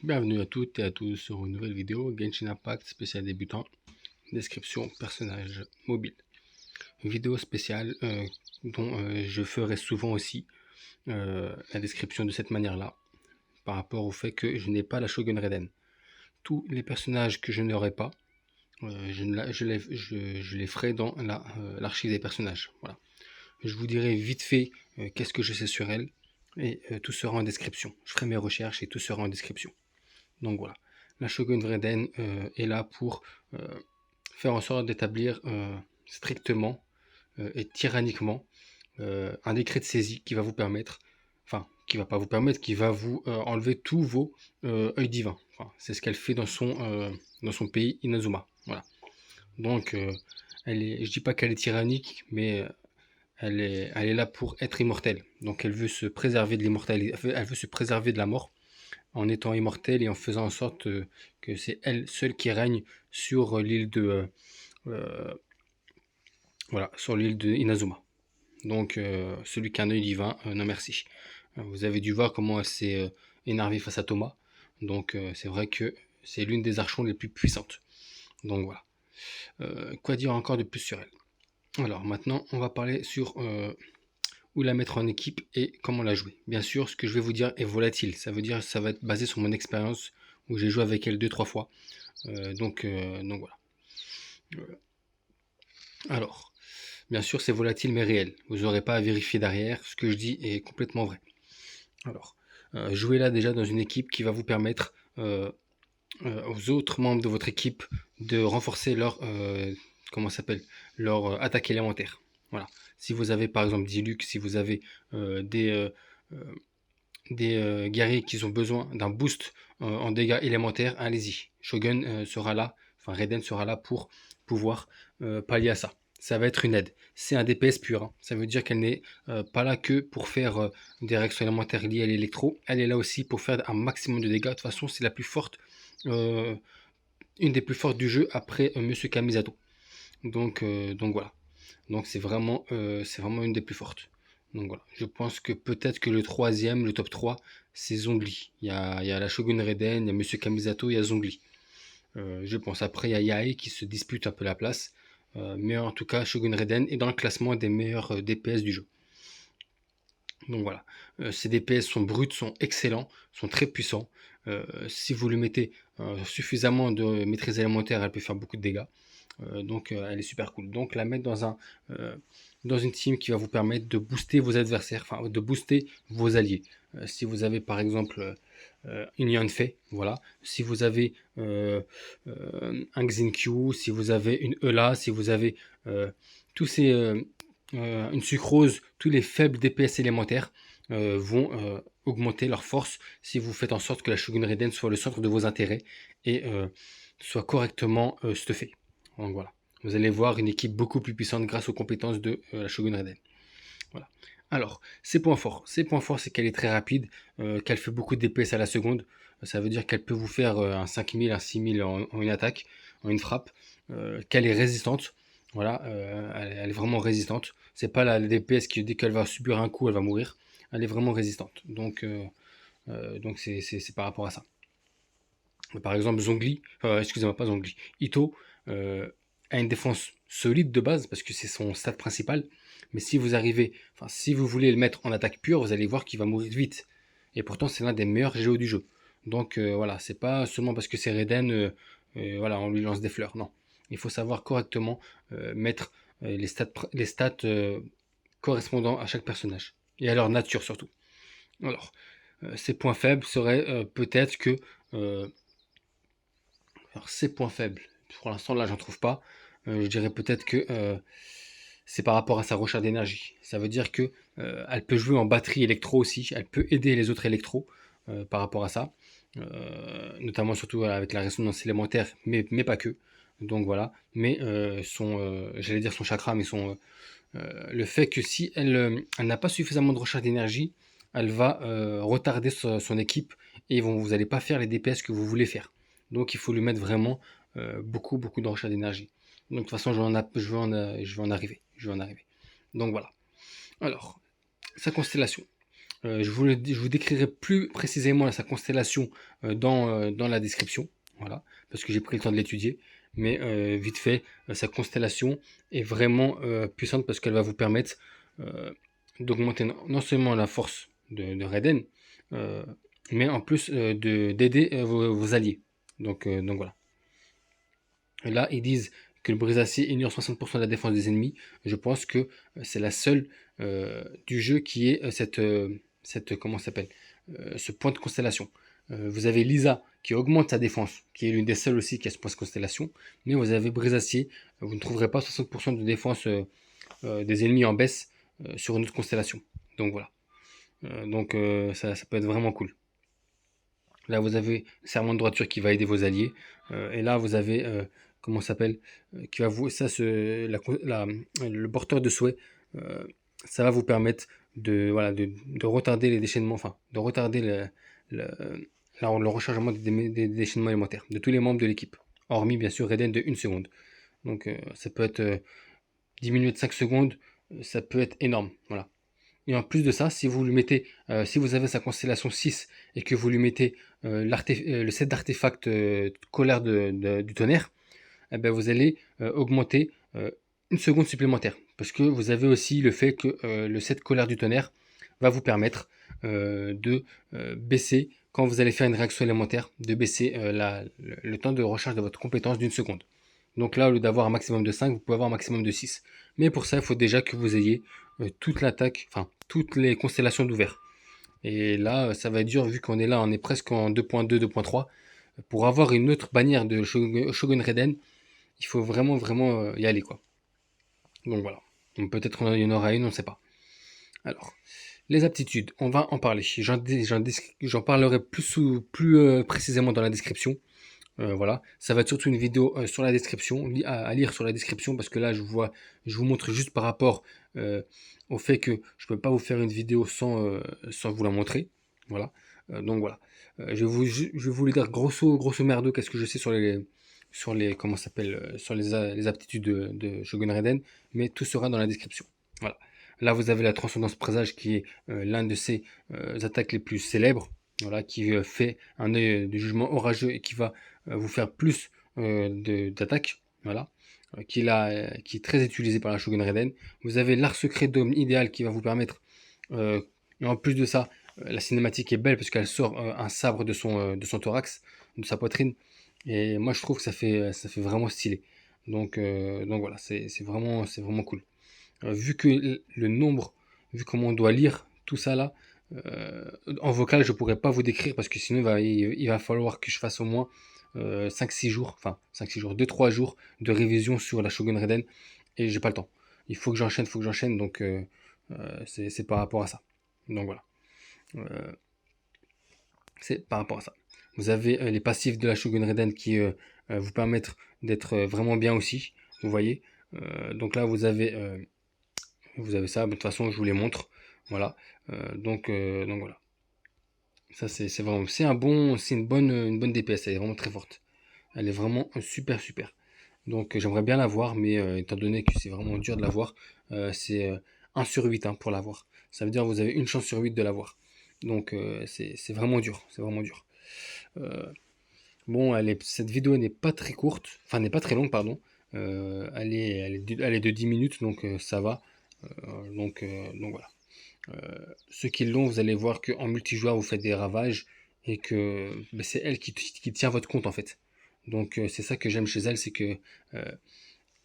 Bienvenue à toutes et à tous sur une nouvelle vidéo Genshin Impact spécial débutant. Description personnage mobile. Une vidéo spéciale dont je ferai souvent aussi la description de cette manière-là, par rapport au fait que je n'ai pas la Shogun Raiden. Tous les personnages que je n'aurai pas, je les ferai dans l'archive des personnages. Voilà. Je vous dirai vite fait qu'est-ce que je sais sur elle, et tout sera en description. Je ferai mes recherches et tout sera en description. Donc voilà, la Shogun Raiden est là pour faire en sorte d'établir strictement et tyranniquement un décret de saisie qui va vous permettre, enfin, qui va pas vous permettre, qui va vous enlever tous vos œils divins. Enfin, c'est ce qu'elle fait dans son pays Inazuma. Voilà. Donc, je dis pas qu'elle est tyrannique, mais elle est là pour être immortelle. Donc, elle veut se préserver de l'immortalité, elle veut se préserver de la mort en étant immortelle et en faisant en sorte que c'est elle seule qui règne sur l'île euh, voilà, sur l'île de Inazuma. Donc celui qui a un œil divin, non merci. Vous avez dû voir comment elle s'est énervée face à Thomas. Donc c'est vrai que c'est l'une des archons les plus puissantes. Donc voilà. Quoi dire encore de plus sur elle? Alors maintenant, on va parler sur où la mettre en équipe et comment la jouer. Bien sûr, ce que je vais vous dire est volatile. Ça veut dire que ça va être basé sur mon expérience où j'ai joué avec elle 2-3 fois. Donc voilà. Alors, bien sûr, c'est volatile mais réel. Vous n'aurez pas à vérifier derrière. Ce que je dis est complètement vrai. Alors, jouez là déjà dans une équipe qui va vous permettre aux autres membres de votre équipe de renforcer comment ça s'appelle, leur attaque élémentaire. Voilà. Si vous avez par exemple Diluc, si vous avez des guerriers qui ont besoin d'un boost en dégâts élémentaires, allez-y. Shogun sera là, enfin Raiden sera là pour pouvoir pallier à ça. Ça va être une aide. C'est un DPS pur. Hein. Ça veut dire qu'elle n'est pas là que pour faire des réactions élémentaires liées à l'électro. Elle est là aussi pour faire un maximum de dégâts. De toute façon, c'est la plus forte, une des plus fortes du jeu après Monsieur Kamisato. Donc voilà. Donc c'est vraiment une des plus fortes. Donc voilà, je pense que peut-être que le troisième, le top 3, c'est Zhongli. Il y a la Shogun Raiden, il y a Monsieur Kamisato, il y a Zhongli. Je pense. Après, il y a Yae qui se dispute un peu la place. Mais en tout cas, Shogun Raiden est dans le classement des meilleurs DPS du jeu. Donc voilà, ces DPS sont bruts, sont excellents, sont très puissants. Si vous lui mettez suffisamment de maîtrise élémentaire, elle peut faire beaucoup de dégâts. Donc elle est super cool. Donc la mettre dans une team qui va vous permettre de booster vos adversaires, enfin de booster vos alliés. Si vous avez par exemple une Yanfei, voilà. Si vous avez un Xinkyu, si vous avez une Eula, si vous avez tous ces une sucrose, tous les faibles DPS élémentaires vont augmenter leur force si vous faites en sorte que la Shogun Raiden soit le centre de vos intérêts et soit correctement stuffée. Donc voilà, vous allez voir une équipe beaucoup plus puissante grâce aux compétences de la Shogun Raiden. Voilà. Alors, ses points forts. Ses points forts, c'est qu'elle est très rapide, qu'elle fait beaucoup de DPS à la seconde. Ça veut dire qu'elle peut vous faire un 5000, un 6000 en une attaque, en une frappe. Qu'elle est résistante. Voilà, elle est vraiment résistante. C'est pas la DPS qui, dès qu'elle va subir un coup, elle va mourir. Elle est vraiment résistante. Donc c'est par rapport à ça. Par exemple, Zhongli, excusez-moi, pas Zhongli, Ito a une défense solide de base parce que c'est son stat principal. Mais si vous arrivez, enfin, si vous voulez le mettre en attaque pure, vous allez voir qu'il va mourir vite. Et pourtant, c'est l'un des meilleurs géos du jeu. Donc voilà, c'est pas seulement parce que c'est Raiden, voilà, on lui lance des fleurs. Non, il faut savoir correctement mettre les stats correspondant à chaque personnage et à leur nature surtout. Alors, ses points faibles seraient peut-être que alors, ses points faibles, pour l'instant, là, j'en trouve pas. Je dirais peut-être que c'est par rapport à sa recherche d'énergie. Ça veut dire que elle peut jouer en batterie électro aussi. Elle peut aider les autres électros par rapport à ça. Notamment surtout avec la résonance élémentaire, mais pas que. Donc voilà. Mais j'allais dire son chakra, mais le fait que si elle n'a pas suffisamment de recherche d'énergie, elle va retarder son équipe et vous n'allez pas faire les DPS que vous voulez faire. Donc il faut lui mettre vraiment beaucoup de recherche d'énergie. Donc de toute façon je vais en arriver. Donc voilà. Alors, sa constellation. Je vous décrirai plus précisément sa constellation dans la description, voilà, parce que j'ai pris le temps de l'étudier. Mais vite fait, sa constellation est vraiment puissante parce qu'elle va vous permettre d'augmenter non seulement la force de Raiden, euh, mais en plus d'aider vos alliés. Donc voilà. Et là, ils disent que le brise-acier ignore 60% de la défense des ennemis. Je pense que c'est la seule du jeu qui est comment ça s'appelle ce point de constellation. Vous avez Lisa qui augmente sa défense, qui est l'une des seules aussi qui a ce point de constellation. Mais vous avez brise-acier, vous ne trouverez pas 60% de défense des ennemis en baisse sur une autre constellation. Donc voilà. Ça peut être vraiment cool. Là, vous avez serment de droiture qui va aider vos alliés. Et là, vous avez, comment ça s'appelle, qui va vous, ça, le porteur de souhait, euh, ça va vous permettre voilà, de retarder les déchaînements, enfin, de retarder le rechargement des déchaînements élémentaires de tous les membres de l'équipe, hormis bien sûr Raiden de 1 seconde. Donc, ça peut être diminué de 5 secondes, ça peut être énorme. Voilà. Et en plus de ça, si vous lui mettez, si vous avez sa constellation 6 et que vous lui mettez le set d'artefacts colère du tonnerre, eh ben vous allez augmenter une seconde supplémentaire. Parce que vous avez aussi le fait que le set colère du tonnerre va vous permettre de baisser, quand vous allez faire une réaction élémentaire, de baisser le temps de recharge de votre compétence d'une seconde. Donc là, au lieu d'avoir un maximum de 5, vous pouvez avoir un maximum de 6. Mais pour ça, il faut déjà que vous ayez toute l'attaque, enfin toutes les constellations d'ouvert. Et là, ça va être dur vu qu'on est là, on est presque en 2.2, 2.3. Pour avoir une autre bannière de Shogun Raiden, il faut vraiment, vraiment y aller, quoi. Donc voilà. Donc peut-être il y en aura une, on ne sait pas. Alors, les aptitudes, on va en parler. J'en parlerai plus précisément dans la description. Voilà, ça va être surtout une vidéo sur la description, à lire sur la description, parce que là je vous montre juste par rapport au fait que je peux pas vous faire une vidéo sans vous la montrer. Voilà, donc voilà. Je vais vous dire grosso merdo qu'est-ce que je sais sur les comment ça s'appelle sur les aptitudes de Shogun Raiden, mais tout sera dans la description. Voilà. Là vous avez la transcendance présage qui est l'un de ses attaques les plus célèbres. Voilà, qui fait un œil de jugement orageux et qui va vous faire plus d'attaques, voilà, qui est très utilisé par la Shogun Raiden. Vous avez l'art secret d'homme idéal qui va vous permettre, et en plus de ça, la cinématique est belle parce qu'elle sort un sabre de son thorax, de sa poitrine, et moi je trouve que ça fait vraiment stylé. Donc voilà, c'est vraiment cool. Vu que le nombre, vu comment on doit lire tout ça là, en vocal, je pourrais pas vous décrire parce que sinon il va falloir que je fasse au moins 5-6 jours, enfin 5-6 jours, 2-3 jours de révision sur la Shogun Raiden et j'ai pas le temps. Il faut que j'enchaîne, donc c'est par rapport à ça. Donc voilà, Euh, c'est par rapport à ça. Vous avez les passifs de la Shogun Raiden qui vous permettent d'être vraiment bien aussi, vous voyez. Donc là vous avez ça, de toute façon je vous les montre, voilà. Donc voilà. Ça, c'est vraiment, c'est une bonne DPS. Elle est vraiment très forte. Elle est vraiment super, super. Donc, j'aimerais bien l'avoir, mais étant donné que c'est vraiment dur de l'avoir, c'est 1 sur 8 hein, pour l'avoir. Ça veut dire que vous avez une chance sur 8 de l'avoir. Donc, c'est vraiment dur. C'est vraiment dur. Euh, bon, cette vidéo n'est pas très courte, enfin, n'est pas très longue, pardon. Elle est de 10 minutes, donc ça va. Donc voilà. Ceux qui l'ont, vous allez voir qu'en multijoueur, vous faites des ravages et que ben, c'est elle qui tient votre compte en fait. Donc c'est ça que j'aime chez elle, c'est que euh,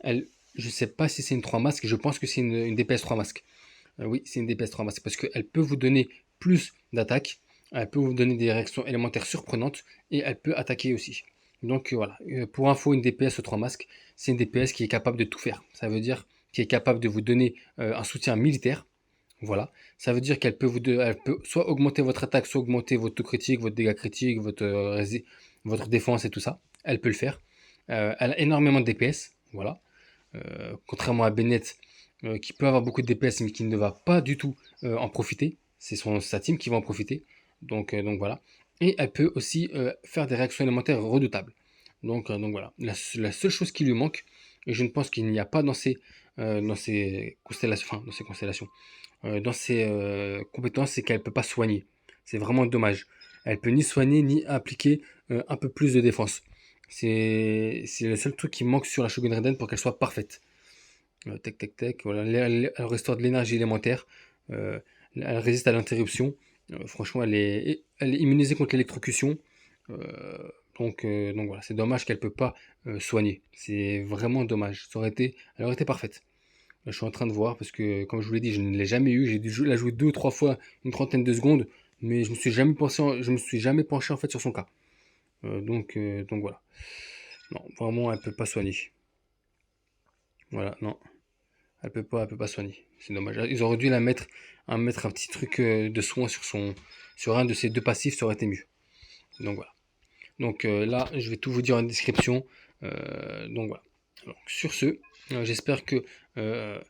elle, je sais pas si c'est une 3 masques, je pense que c'est une DPS 3 masques. Oui, c'est une DPS 3 masques parce qu'elle peut vous donner plus d'attaques, elle peut vous donner des réactions élémentaires surprenantes et elle peut attaquer aussi. Donc voilà, pour info, une DPS 3 masques, c'est une DPS qui est capable de tout faire. Ça veut dire qui est capable de vous donner un soutien militaire, voilà, ça veut dire elle peut soit augmenter votre attaque, soit augmenter votre taux critique, votre dégâts critiques, votre défense et tout ça. Elle peut le faire. Elle a énormément de DPS, voilà. Contrairement à Bennett, qui peut avoir beaucoup de DPS mais qui ne va pas du tout en profiter. C'est sa team qui va en profiter. Donc voilà. Et elle peut aussi faire des réactions élémentaires redoutables. Donc voilà. La seule chose qui lui manque, et je ne pense qu'il n'y a pas dans dans ses constellations, enfin, dans ses constellations, dans ses compétences, c'est qu'elle peut pas soigner. C'est vraiment dommage. Elle peut ni soigner ni appliquer un peu plus de défense. C'est le seul truc qui manque sur la Shogun Raiden pour qu'elle soit parfaite. Tac, tac, tac. Voilà, elle restaure de l'énergie élémentaire. euh, Elle résiste à l'interruption. Franchement, elle est immunisée contre l'électrocution. Euh, donc voilà, c'est dommage qu'elle peut pas soigner. C'est vraiment dommage. Elle aurait été parfaite. Là, je suis en train de voir parce que, comme je vous l'ai dit, je ne l'ai jamais eu. J'ai dû la jouer 2 ou 3 fois, une trentaine de secondes, mais je me suis jamais penché en fait sur son cas. Donc voilà. Non, vraiment, elle peut pas soigner. Voilà, non, elle peut pas soigner. C'est dommage. Ils auraient dû mettre un petit truc de soin sur un de ces deux passifs, ça aurait été mieux. Donc voilà. Donc là, je vais tout vous dire en description. Donc voilà. Alors, sur ce, j'espère que euh,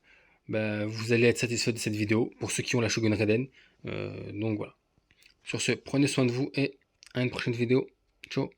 vous allez être satisfait de cette vidéo pour ceux qui ont la Shogun Raiden. Donc voilà. Sur ce, prenez soin de vous et à une prochaine vidéo. Ciao.